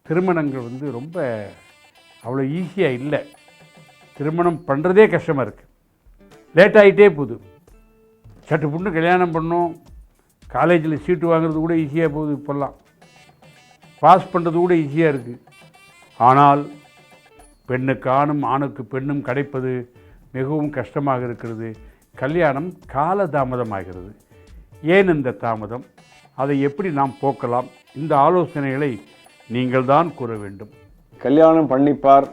திருமணங்கள் வந்து ரொம்ப அவ்வளோ ஈஸியாக இல்லை. திருமணம் பண்ணுறதே கஷ்டமாக இருக்குது. லேட் ஆகிட்டே போகுது. சட்டு புண்ணு கல்யாணம் பண்ணோம், காலேஜில் சீட்டு வாங்குறது கூட ஈஸியாக போகுது. இப்போல்லாம் பாஸ் பண்ணுறது கூட ஈஸியாக இருக்குது. ஆனால் பெண்ணுக்கு ஆணும் ஆணுக்கு பெண்ணும் கிடைப்பது மிகவும் கஷ்டமாக இருக்கிறது. கல்யாணம் காலதாமதமாகிறது. ஏன் இந்த தாமதம்? அதை எப்படி நாம் போக்கலாம்? இந்த ஆலோசனைகளை நீங்கள் தான் கூற வேண்டும். கல்யாணம் பண்ணிப்பார்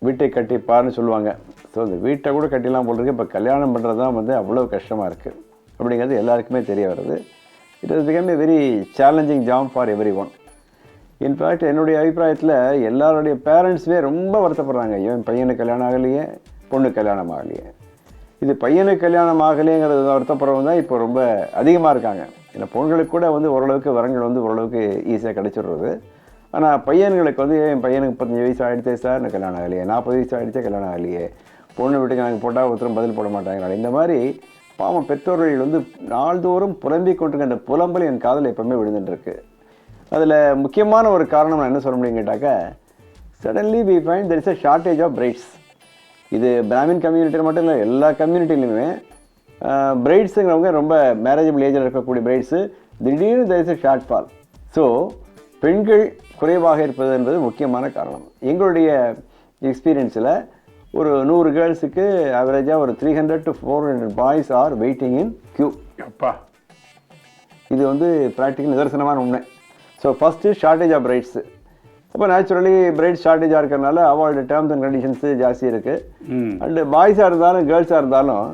வீட்டை கட்டிப்பார்னு சொல்லுவாங்க. ஸோ இந்த வீட்டை கூட கட்டிலாம் போல் இருக்கு. இப்போ கல்யாணம் பண்ணுறது தான் வந்து அவ்வளோ கஷ்டமாக இருக்குது அப்படிங்கிறது எல்லாருக்குமே தெரிய வருது. It is become a very challenging job for every one. In fact என்னுடைய அபிப்பிராயத்தில் எல்லாருடைய பேரண்ட்ஸுமே ரொம்ப வருத்தப்படுறாங்க. இவன் பையனுக்கு கல்யாணம் ஆகலையே, பொண்ணுக்கு கல்யாணம் ஆகலையே. இது பையனுக்கு கல்யாணம் ஆகலைங்கிறது வருத்தப்படுறவங்க தான் இப்போ ரொம்ப அதிகமாக இருக்காங்க. ஏன்னா பொண்களுக்கு கூட வந்து ஓரளவுக்கு வரங்கள் வந்து ஓரளவுக்கு ஈஸியாக கிடைச்சிடுறது. ஆனால் பையன்களுக்கு வந்து என் பையனுக்கு 35 வயசு ஆகிடுச்சே சார், எனக்கு கல்யாணம் ஆகலையே, 40 வயசு ஆகிடுச்சே கல்யாணம் ஆகலையே, பொண்ணு வீட்டுக்கு எனக்கு போட்டால் ஒருத்தரும் பதில் போட மாட்டாங்க. இந்த மாதிரி பாவம் பெற்றோர்கள் வந்து நாள்தோறும் புலம்பிக் கொண்டிருக்க அந்த புலம்பல் என் காதில் எப்பவுமே விழுந்துட்டுருக்கு. அதில் முக்கியமான ஒரு காரணம் நான் என்ன சொல்ல முடியும் கேட்டாக்க, suddenly we find there is a shortage of brides. இது பிராமின் கம்யூனிட்டியில் மட்டும் இல்லை, எல்லா கம்யூனிட்டிலையுமே பிரைட்ஸுங்கிறவங்க ரொம்ப மேரேஜபிள் ஏஜில் இருக்கக்கூடிய பிரைட்ஸு திடீர்னு there is a short fall. So பெண்கள் குறைவாக இருப்பது என்பது முக்கியமான காரணம். எங்களுடைய எக்ஸ்பீரியன்ஸில் ஒரு 100 கேர்ள்ஸுக்கு ஆவரேஜாக ஒரு 300 to 400 boys are waiting in queue. அப்பா, இது வந்து ப்ராக்டிக்கல் நிதர்சனமான உண்மை. So first shortage of brides. அப்போ நேச்சுரலி பிரைட் ஷார்ட்டேஜாக இருக்கிறனால அவளோட டேர்ம்ஸ் அண்ட் கண்டிஷன்ஸு ஜாஸ்தி இருக்குது. அண்டு பாய்ஸாக இருந்தாலும் கேர்ள்ஸாக இருந்தாலும்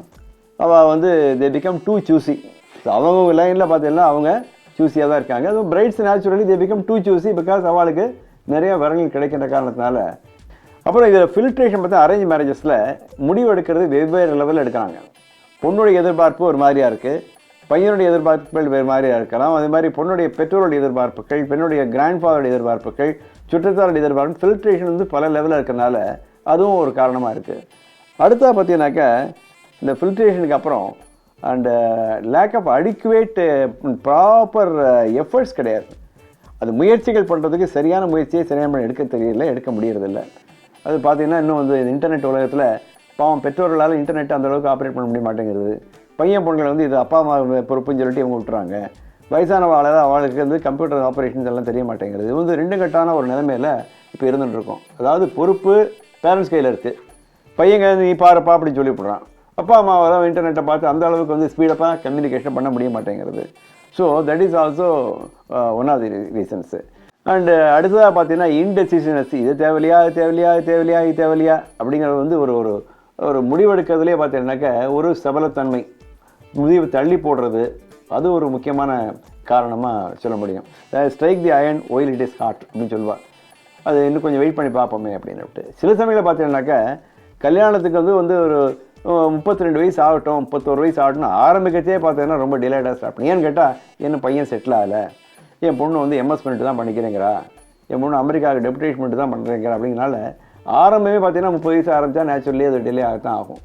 அவள் வந்து they become too choosy. So அவங்க லைனில் பார்த்தீங்கன்னா அவங்க சூஸியாக தான் இருக்காங்க. அதுவும் brides naturally they become too choosy because அவளுக்கு நிறைய வரங்கள் கிடைக்கின்ற காரணத்தினால. அப்புறம் இதில் ஃபில்ட்ரேஷன் பார்த்தா அரேஞ்ச் மேரேஜஸில் முடிவு எடுக்கிறது வெவ்வேறு லெவலில் எடுக்கிறாங்க. பொண்ணுடைய எதிர்பார்ப்பு ஒரு மாதிரியாக இருக்குது, பையனுடைய எதிர்பார்ப்புகள் வேறு மாதிரியாக இருக்கலாம். அதே மாதிரி பொண்ணுடைய பெற்றோருடைய எதிர்பார்ப்புகள், பெண்ணுடைய கிராண்ட் ஃபாதருடைய எதிர்பார்ப்புகள், சுற்றத்தாருடைய எதிர்பார்ப்பு, ஃபில்ட்ரேஷன் வந்து பல லெவலில் இருக்கிறனால அதுவும் ஒரு காரணமாக இருக்குது. அடுத்தது பார்த்தீங்கன்னாக்கா இந்த ஃபில்ட்ரேஷனுக்கு அப்புறம் and lack of adequate proper efforts கிடையாது. அது முயற்சிகள் பண்ணுறதுக்கு சரியான முயற்சியை சரியான எடுக்க தெரியல, எடுக்க முடியறதில்லை. அது பார்த்தீங்கன்னா இன்னும் வந்து இன்டர்நெட் உலகத்தில் பாவம் பெற்றோர்களால் இன்டர்நெட் அந்தளவுக்கு ஆப்ரேட் பண்ண முடிய மாட்டேங்கிறது. பையன் பொண்களை வந்து இது அப்பா அம்மா பொறுப்புன்னு சொல்லிட்டு இவங்க விட்டுறாங்க. வயசானவாள் அவளுக்கு வந்து கம்ப்யூட்டர் ஆப்ரேஷன்ஸ் எல்லாம் தெரிய மாட்டேங்கிறது. இது வந்து 2 கட்டான ஒரு நிலைமையில் இப்போ இருந்துகிட்ருக்கோம். அதாவது பொறுப்பு பேரண்ட்ஸ் கையில் இருக்குது. பையங்க நீ பாருப்பா அப்படின்னு சொல்லி விட்றான். அப்பா அம்மாவெல்லாம் இன்டர்நெட்டை பார்த்து அந்த அளவுக்கு வந்து ஸ்பீடப்பாக கம்யூனிகேஷன் பண்ண முடிய மாட்டேங்கிறது. So that is also one of the reasons. And அடுத்ததாக பார்த்தீங்கன்னா இன்டெசிஷனஸ். இது தேவையா இது தேவையா இது தேவையா இது தேவையா அப்படிங்கிறது வந்து ஒரு ஒரு ஒரு முடிவெடுக்கிறதுலே பார்த்தீங்கன்னாக்கா ஒரு சபலத்தன்மை, முடிவு தள்ளி போடுறது, அது ஒரு முக்கியமான காரணமாக சொல்ல முடியும். Strike the iron while it is hot அப்படின்னு சொல்லுவாள். அது இன்னும் கொஞ்சம் வெயிட் பண்ணி பார்ப்போமே அப்படின்னு விட்டு சில சமயத்தில் பார்த்தீங்கன்னாக்கா கல்யாணத்துக்கு வந்து ஒரு 32 வயசு ஆகட்டும், 31 வயசு ஆகட்டும் ஆரம்பிக்கச்சே பார்த்தீங்கன்னா ரொம்ப டிலேடாக ஸ்டார்ட் பண்ணி. ஏன்னு கேட்டால் என்ன பையன் செட்டில் ஆகலை, என் பொண்ணு வந்து எம்எஸ் பண்ணிட்டு தான் பண்ணிக்கிறேங்கிறா, என் பொண்ணு அமெரிக்காவுக்கு டெபுடேஷன் பண்ணிட்டு தான் பண்ணுறேங்கிறா. அப்படிங்கிறனால ஆரம்பமே பார்த்தீங்கன்னா 30 வயசு ஆரம்பித்தா நேச்சுரலி அது டிலே ஆகத்தான் ஆகும்.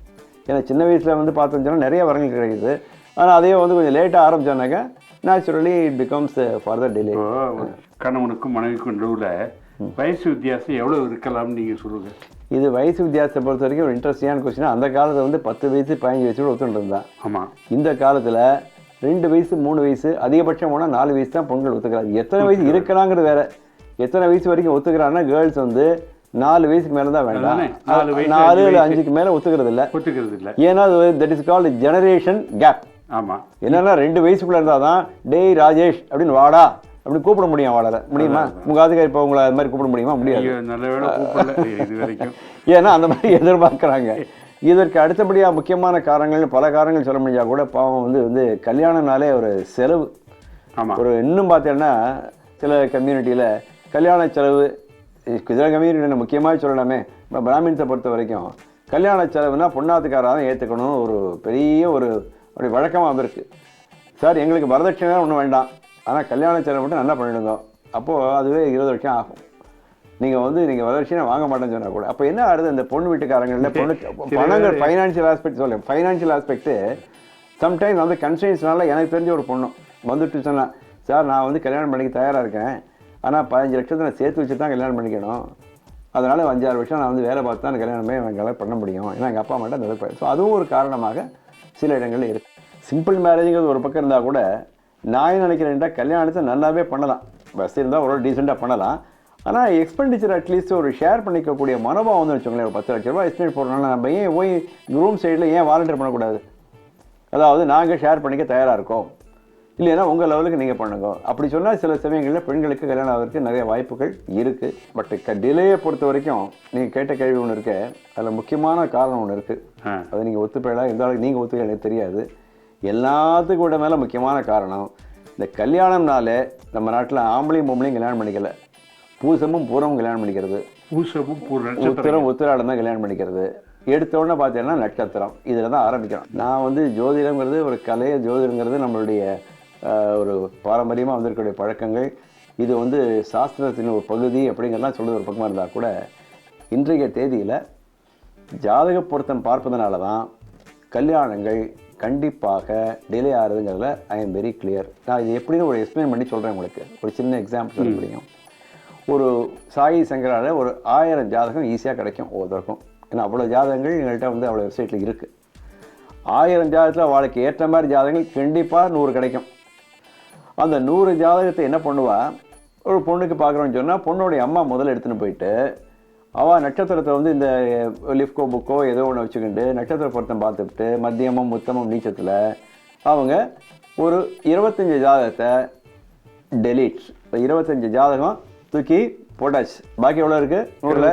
ஏன்னா சின்ன வயசில் வந்து பார்த்தோம்னா நிறைய வரங்கள் கிடைக்குது. ஆனால் அதே வந்து கொஞ்சம் லேட்டாக ஆரம்பித்தோன்னாக்கா naturally it becomes further delay. கணவனுக்கும் மனைவிக்கும் நடுவில் வயசு வித்தியாசம் எவ்வளோ இருக்கலாம்னு நீங்கள் சொல்லுங்கள். இது வயசு வித்தியாசத்தை பொறுத்த வரைக்கும் ஒரு இன்ட்ரெஸ்டிங்கான கொஸ்டின். அந்த காலத்தில் வந்து 10 வயசு 15 வயசு கூட ஒத்துட்டு இருந்தான். ஆமாம். இந்த காலத்தில் 2 வயசு 3 வயசு அதிகபட்சம் போனால் 4 வயசு தான் பொண்கள் ஒத்துக்கிறாங்க. எத்தனை வயசு இருக்கலாங்கிறது வேற. எத்தனை வயசு வரைக்கும் ஒத்துக்கிறாங்கன்னா கேர்ள்ஸ் வந்து 4 வயசுக்கு மேலே தான் வேண்டாம், 4 இல்லை 5க்கு மேலே ஒத்துக்கிறது இல்லை. ஏன்னா that is called generation gap. ஆமாம். என்னன்னா 2 வயசுக்குள்ளே இருந்தால் தான் டேய் ராஜேஷ் அப்படின்னு வாடா அப்படி கூப்பிட முடியும். அவளால் முடியுமா? உங்கள் ஆத்துக்காரி இப்போ உங்களை அது மாதிரி கூப்பிட முடியுமா? முடியாது. ஏன்னா அந்த மாதிரி எதிர்பார்க்குறாங்க. இதற்கு அடுத்தபடியாக முக்கியமான காரணங்கள் பல காரணங்கள் சொல்ல முடியாது கூட. பாவம் வந்து கல்யாணம்னாலே ஒரு செலவு. ஒரு இன்னும் பார்த்தீங்கன்னா சில கம்யூனிட்டியில் கல்யாண செலவு, சில கம்யூனிட்டி முக்கியமாக சொல்லலாமே, இப்போ பிராமின்ஸை பொறுத்த வரைக்கும் கல்யாண செலவுனா பொண்ணாத்துக்காராக தான் ஏற்றுக்கணும் ஒரு பெரிய ஒரு அப்படி வழக்கமாக இருக்குது. சார் எங்களுக்கு வரதட்சணை ஒன்றும் வேண்டாம், ஆனால் கல்யாண செலவு மட்டும் நல்லா பண்ணிடுங்க. அப்போது அதுவே 20 வருஷம் ஆகும். நீங்கள் வரதட்சணை வாங்க மாட்டேன்னு சொன்னால் கூட. அப்போ என்ன ஆகுது, அந்த பொண்ணு வீட்டுக்காரங்களில் பணங்கள் ஃபைனான்ஷியல் ஆஸ்பெக்ட் சொல்ல ஃபைனான்ஷியல் ஆஸ்பெக்ட்டு சம்டைம்ஸ் வந்து கன்ஸ்டன்ஸ்னால எனக்கு தெரிஞ்ச ஒரு பொண்ணு வந்துட்டு சொன்னேன், சார் நான் வந்து கல்யாணம் பண்ணிக்க தயாராக இருக்கேன், ஆனால் 15 லட்சத்தை நான் சேர்த்து வச்சு தான் கல்யாணம் பண்ணிக்கணும். அதனால் 5-6 வருஷம் நான் வந்து வேலை பார்த்து தான் கல்யாணமே எங்களால் பண்ண முடியும். ஏன்னா எங்கள் அப்பா மட்டும் அந்த ஸோ அதுவும் ஒரு காரணமாக சில இடங்களில் இருக்குது. சிம்பிள் மேரேஜுங்கிறது ஒரு பக்கம் இருந்தால் கூட நான் நினைக்கிறேன்டா கல்யாணத்தை நல்லாவே பண்ணலாம். பஸ் இருந்தால் ஒரு டீசெண்டாக பண்ணலாம். ஆனால் எக்ஸ்பெண்டிச்சர் அட்லீஸ்ட் ஒரு ஷேர் பண்ணிக்கக்கூடிய மனோபாவம் வந்து வச்சுக்கோங்களேன். ஒரு 10 லட்ச ரூபா எஸ்டிமேட் போடுறோம்னா நம்ம ஏன் போய் ரூம் சைடில் ஏன் வாலண்டியர் பண்ணக்கூடாது? அதாவது நாங்கள் ஷேர் பண்ணிக்க தயாராக இருக்கோம், இல்லைன்னா உங்கள் லெவலுக்கு நீங்கள் பண்ணுங்க அப்படி சொன்னால் சில சமயங்களில் பெண்களுக்கு கல்யாணம் ஆகிறதுக்கு நிறைய வாய்ப்புகள் இருக்குது. பட் டிலேயை பொறுத்த வரைக்கும் நீங்கள் கேட்ட கேள்வி ஒன்று இருக்கு, அதில் முக்கியமான காரணம் ஒன்று இருக்குது. அது நீங்கள் ஒத்துப்பேடா இருந்தாலும் நீங்கள் ஒத்துக்க எனக்கு தெரியாது. எல்லாத்துக்கும் விட மேலே முக்கியமான காரணம் இந்த கல்யாணம்னாலே நம்ம நாட்டில் ஆம்பளையும் பொம்பளையும் கல்யாணம் பண்ணிக்கல, பூசமும் பூரமும் கல்யாணம் பண்ணிக்கிறது, பூசமும் உத்திரம் உத்திராடம் தான் கல்யாணம் பண்ணிக்கிறது. எடுத்த உடனே பார்த்தீங்கன்னா நட்சத்திரம் இதில் தான் ஆரம்பிக்கிறோம். நான் வந்து ஜோதிடங்கிறது ஒரு கலை, ஜோதிடங்கிறது நம்மளுடைய ஒரு பாரம்பரியமாக வந்திருக்கக்கூடிய பழக்கங்கள். இது வந்து சாஸ்திரத்தின் ஒரு பகுதி அப்படிங்கிறலாம் சொல்கிறது ஒரு பக்கமாக இருந்தால் கூட இன்றைய தேதியில் ஜாதக பொருத்தம் பார்ப்பதனால தான் கல்யாணங்கள் கண்டிப்பாக டிலே ஆகுதுங்கிறதுல ஐ எம் வெரி கிளியர். நான் இது எப்படின்னு ஒரு எக்ஸ்பிளைன் பண்ணி சொல்கிறேன் உங்களுக்கு. ஒரு சின்ன எக்ஸாம்பிள் சொல்ல முடியும். ஒரு சாயி சங்கரால ஒரு 1000 ஜாதகம் ஈஸியாக கிடைக்கும் ஒவ்வொருத்தருக்கும். ஏன்னா அவ்வளோ ஜாதகங்கள் எங்கள்கிட்ட வந்து அவ்வளோ வெப்சைட்டில் இருக்குது. 1000 ஜாதகத்தில் அவளுக்கு ஏற்ற மாதிரி ஜாதகங்கள் கண்டிப்பாக 100 கிடைக்கும். அந்த 100 ஜாதகத்தை என்ன பண்ணுவா, ஒரு பொண்ணுக்கு பார்க்குறோன்னு சொன்னால் பொண்ணுடைய அம்மா முதல்ல எடுத்துன்னு போயிட்டு அவள் நட்சத்திரத்தை வந்து இந்த லிஃப்கோ புக்கோ ஏதோ ஒன்று வச்சுக்கிண்டு நட்சத்திர பொருத்தம் பார்த்துக்கிட்டு மத்தியமம் உத்தமம் நீச்சத்தில் அவங்க ஒரு 25 ஜாதகத்தை டெலீட். இப்போ 25 ஜாதகம் தூக்கி போட்டாச்சு. பாக்கி எவ்வளோ இருக்குது? 100ல்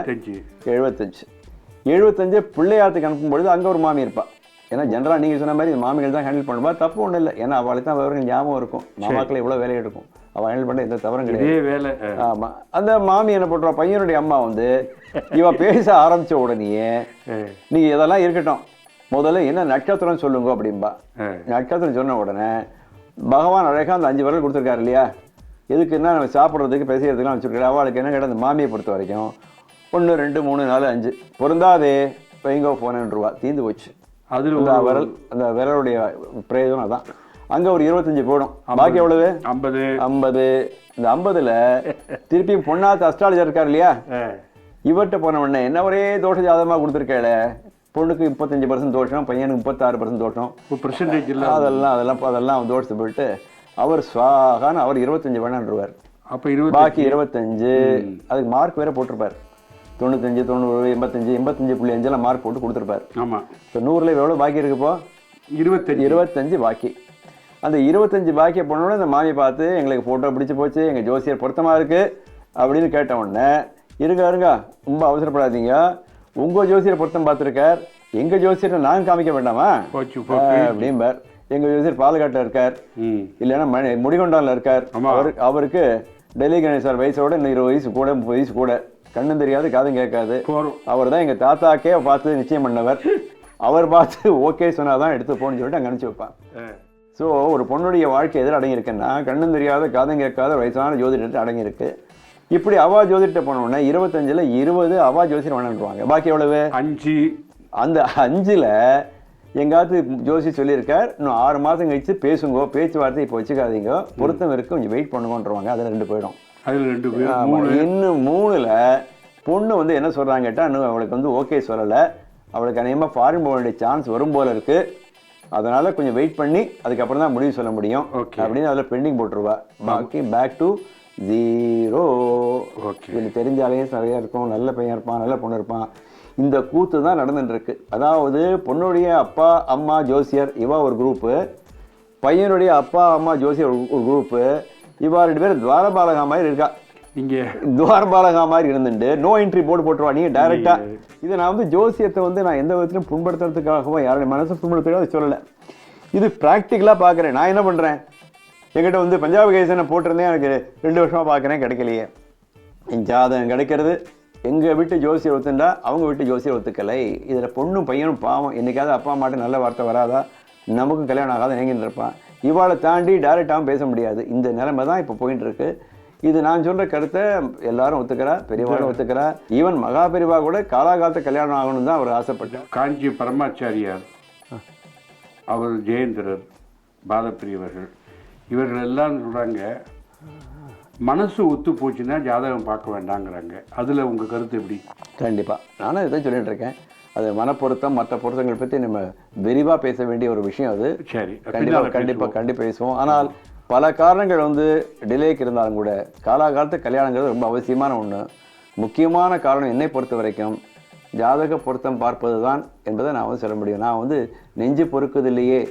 75 பிள்ளையாத்துக்கு அனுப்பும்பொழுது அங்கே ஒரு மாமி இருப்பாள். ஏன்னா ஜென்ரலாக நீங்கள் சொன்ன மாதிரி இந்த மாமிகள் தான் ஹேண்டில் பண்ணுவா, தப்பு ஒன்றும் இல்லை. ஏன்னா அவளுக்கு தான் விவரங்கள் ஞாபகம் இருக்கும். மாமாக்கள் எவ்வளோ வேலை எடுக்கும், அவள் ஹேண்டில் பண்ண எந்த தவறும் கிடையாது. ஆமாம். அந்த மாமி என்ன பண்ணுறா, பையனுடைய அம்மா வந்து இவன் பேச ஆரம்பித்த உடனேயே நீங்கள் இதெல்லாம் இருக்கட்டும், முதல்ல என்ன நட்சத்திரம் சொல்லுங்க அப்படின்பா. நட்சத்திரம் சொன்ன உடனே பகவான் அழகாக அந்த 5 விரல் கொடுத்துருக்காரு இல்லையா, எதுக்குன்னா நம்ம சாப்பிட்றதுக்கு பேசுகிறதுக்குலாம் வச்சுருக்காரு. அவளுக்கு என்ன கேட்டால் அந்த மாமியை பொறுத்த வரைக்கும் 1 2 3 4 5 பொருந்தாதே வைங்கோ போனேன்னு தீர்ந்து போச்சு. அதில் விரல் அந்த விரலுடைய பிரயோஜனம் அதான். அங்கே ஒரு 25 போடும். பாக்கி எவ்வளவு? 50. இந்த 50ல் திருப்பியும் பொண்ணாத்து அஸ்ட்ராலஜர் இருக்கார் இல்லையா, இவர்கிட்ட போன உடனே என்ன ஒரே தோஷ ஜாதகமாக கொடுத்துருக்கேள, பொண்ணுக்கு 35% தோஷம், பையனுக்கு 36% தோஷம், அதெல்லாம் தோஷத்தை போயிட்டு அவர் ஸ்வாகான்னு அவர் 25 வேணான்ருவார். அப்போ பாக்கி 25 அதுக்கு மார்க் வேற போட்டிருப்பார். 95 90 85 85.5 மார்க் போட்டு கொடுத்துருப்பார். ஆமாம். இப்போ 100ல் எவ்வளோ பாக்கி இருக்குப்போ? 25 பாக்கி. அந்த 25 பாக்கியை போனோடனே அந்த மாமியை பார்த்து எங்களுக்கு ஃபோட்டோ பிடிச்சி போச்சு, எங்கள் ஜோசியர் பொருத்தமாக இருக்குது அப்படின்னு கேட்ட உடனே இருங்க ரொம்ப அவசரப்படாதீங்க, உங்கள் ஜோசியர் பொருத்தம் பார்த்துருக்கார், எங்கள் ஜோசியரை நாங்கள் காமிக்க வேண்டாமா அப்படிம்பார். எங்கள் ஜோசியர் பாலக்காட்டில் இருக்கார், இல்லைன்னா முடிகொண்டானில் இருக்கார். அவருக்கு டெல்லி கணேசர் வயசோட இன்னும் 20 வயசு கூட 30 வயசு கூட, கண்ணும் தெரியாது காதும் கேட்காது. அவர் தான் எங்கள் தாத்தாக்கே பார்த்து நிச்சயம் பண்ணவர், அவர் பார்த்து ஓகே சொன்னாதான் எடுத்து போன்னு சொல்லிட்டு அங்கே அனுப்பிச்சி வைப்பான். ஸோ ஒரு பொண்ணுடைய வாழ்க்கை எதில் அடங்கியிருக்குன்னா கண்ணும் தெரியாத காதும் கேட்காத வயசான ஜோதிடத்தை அடங்கியிருக்கு. இப்படி அவா ஜோதிடத்தை போனோடனே 25ல் 20 அவா ஜோசியர் வேணான்றாங்க. பாக்கி எவ்வளவு? 5. அந்த 5ல் எங்காவது ஜோசி சொல்லியிருக்கார், இன்னும் 6 மாதம் கழிச்சு பேசுங்கோ, பேச்சுவார்த்தை இப்போ வச்சுக்காதீங்க, பொருத்தம் இருக்கு, கொஞ்சம் வெயிட் பண்ணுங்கன்றவாங்க. அதில் 2 போயிடும். இன்னும் 3ல் பொண்ணு வந்து என்ன சொல்கிறாங்க கேட்டால் இன்னும் அவளுக்கு வந்து ஓகே சொல்லலை, அவளுக்கு அநேகமாக ஃபாரின் போக வேண்டிய சான்ஸ் வரும் போல இருக்குது, அதனால் கொஞ்சம் வெயிட் பண்ணி அதுக்கப்புறம் தான் முடிவு சொல்ல முடியும் அப்படின்னு அதில் பெண்டிங் போட்டுருவா. பாக்கி பேக் டு 0. இதில் தெரிஞ்ச அலையன்ஸ் நிறையா இருக்கும், நல்ல பையன் இருப்பான், நல்ல பொண்ணு இருப்பான். இந்த கூத்து தான் நடந்துட்டுருக்கு. அதாவது பொண்ணுடைய அப்பா அம்மா ஜோசியர் இவா ஒரு குரூப்பு, பையனுடைய அப்பா அம்மா ஜோசியர் ஒரு குரூப்பு, இவா 2 பேர் துவாரபாலகா மாதிரி இருக்கா. இங்கே துவாரபாலகா மாதிரி இருந்துட்டு நோ என்ட்ரி போர்டு போட்டுருவா நீங்கள் டைரெக்டாக. இதை நான் வந்து ஜோசியத்தை வந்து நான் எந்த விதத்திலும் புண்படுத்துறதுக்காகவோ யாருடைய மனசை புண்படுத்துறதுக்காக சொல்லலை, இது ப்ராக்டிக்கலாக பார்க்குறேன். நான் என்ன பண்ணுறேன், என்கிட்ட வந்து பஞ்சாப் கேசனை போட்டிருந்தேன், எனக்கு 2 வருஷமாக பார்க்குறேன், கிடைக்கலையே. என் ஜாதகம் கிடைக்கிறது, எங்கள் வீட்டு ஜோசியர் ஒத்துண்டா அவங்க வீட்டு ஜோசியர் ஒத்துக்கலை. இதில் பொண்ணும் பையனும் பாவம், என்றைக்காவது அப்பா அம்மாட்ட நல்ல வார்த்தை வராதா, நமக்கும் கல்யாணம் ஆகாத நீங்கிட்டு இருப்பான், இவாளை தாண்டி டைரெக்டாகவும் பேச முடியாது. இந்த நிலைமை தான் இப்போ போயிட்டு இருக்கு. இது நான் சொல்கிற கருத்தை எல்லாரும் ஒத்துக்கிறா, பெரியவாளும் ஒத்துக்கிறா. ஈவன் மகா பெரியவா கூட காலாகாலத்தை கல்யாணம் ஆகணும்னு தான் அவர் ஆசைப்பட்டார். காஞ்சி பரமாச்சாரியார், அவர் ஜெயேந்திரர், பாதப்பிரியவர்கள், இவர்கள் எல்லாம் சொல்கிறாங்க மனசு ஒத்து போச்சுன்னா ஜாதகம் பார்க்க வேண்டாங்கிறாங்க. அதில் உங்கள் கருத்து எப்படி? கண்டிப்பாக நானும் இதை சொல்லிட்டு இருக்கேன். அது மனப்பொருத்தம் மற்ற பொருத்தங்கள் பற்றி நம்ம விரிவாக பேச வேண்டிய ஒரு விஷயம் அது. சரி, கண்டிப்பாக பேசுவோம். ஆனால் பல காரணங்கள் வந்து டிலேக்கு இருந்தாலும் கூட காலாகாலத்து கல்யாணங்கிறது ரொம்ப அவசியமான ஒன்று. முக்கியமான காரணம் என்னை பொறுத்த வரைக்கும் ஜாதக பொருத்தம் பார்ப்பது தான் என்பதை நான் வந்து சொல்ல முடியும். நான் வந்து நெஞ்சு பொறுக்குதில்லையே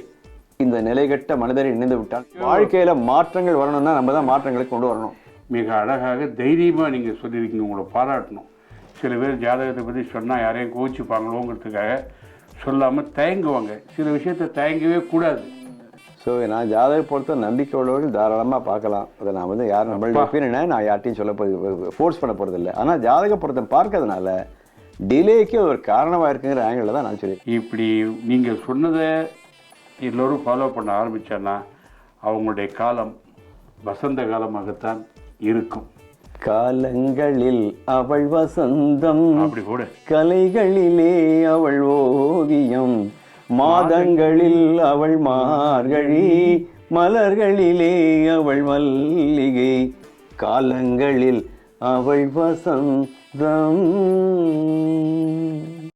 இந்த நிலைகட்ட மனிதரை இணைந்து விட்டால் வாழ்க்கையில் மாற்றங்கள் வரணும்னா நம்ம தான் மாற்றங்களை கொண்டு வரணும். மிக அழகாக தைரியமாக நீங்கள் சொல்லியிருக்கீங்க, உங்களை பாராட்டணும். சில பேர் ஜாதகத்தை பற்றி சொன்னால் யாரையும் கோச்சிப்பாங்களோங்கிறதுக்காக சொல்லாமல் தயங்குவாங்க. சில விஷயத்தை தயங்கவே கூடாது. ஸோ நான் ஜாதக பொறுத்த நம்பிக்கை உள்ளவர்கள் தாராளமாக பார்க்கலாம். அதை நான் வந்து யாரும் நம்மளுடைய ஒப்பீனியனை நான் யார்ட்டையும் சொல்ல ஃபோர்ஸ் பண்ண போகிறது இல்லை. ஆனால் ஜாதக பொருத்தம் பார்க்கறதுனால டிலேக்கு ஒரு காரணமாக இருக்குங்கிற ஆங்கிளில் தான் நான் சொல்லியிருக்கேன். இப்படி நீங்கள் சொன்னதை எல்லோரும் ஃபாலோ பண்ண ஆரம்பித்தான்னா அவங்களுடைய காலம் வசந்த காலமாகத்தான் இருக்கும். காலங்களில் அவள் வசந்தம், அப்படி கூட கலைகளிலே அவள் ஓவியம், மாதங்களில் அவள் மார்கழி, மலர்களிலே அவள் மல்லிகை, காலங்களில் அவள் வசந்தம்.